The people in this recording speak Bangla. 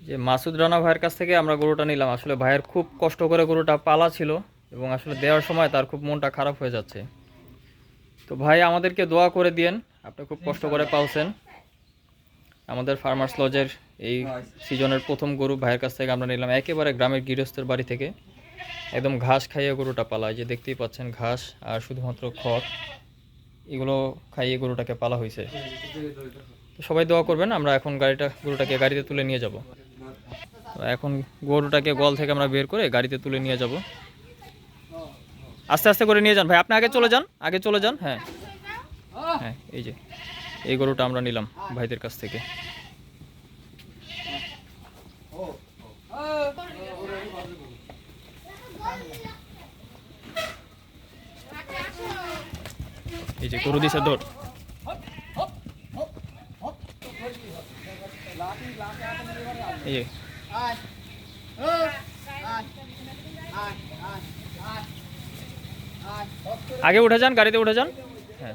যে মাসুদ রানা ভাইয়ের কাছ থেকে আমরা গরুটা নিলাম। আসলে ভাইয়ের খুব কষ্ট করে গরুটা পালা ছিল এবং আসলে দেওয়ার সময় তার খুব মনটা খারাপ হয়ে যাচ্ছে। তো ভাই আমাদেরকে দোয়া করে দিয়েন, আপনি খুব কষ্ট করে পালছেন। আমাদের ফার্মার্স লজের এই সিজনের প্রথম গরু ভাইয়ের কাছ থেকে আমরা নিলাম, একেবারে গ্রামের গৃহস্থের বাড়ি থেকে একদম ঘাস খাইয়ে গরুটা পালা। যে দেখতেই পাচ্ছেন ঘাস আর শুধুমাত্র খড়, এগুলো খাইয়ে গরুটাকে পালা হয়েছে। তো সবাই দোয়া করবেন। আমরা এখন গরুটাকে গাড়িতে তুলে নিয়ে যাব। এখন গরুটাকে গোয়াল থেকে আমরা বের করে গাড়িতে তুলে নিয়ে যাব। আস্তে আস্তে করে নিয়ে যান ভাই, আপনি আগে চলে যান, আগে চলে যান। হ্যাঁ হ্যাঁ, এই যে এই গরুটা আমরা নিলাম ভাইদের কাছ থেকে। এই যে গরু দিছে দৌড়। এই যে আগে উঠে যান, গাড়িতে উঠে যান। হ্যাঁ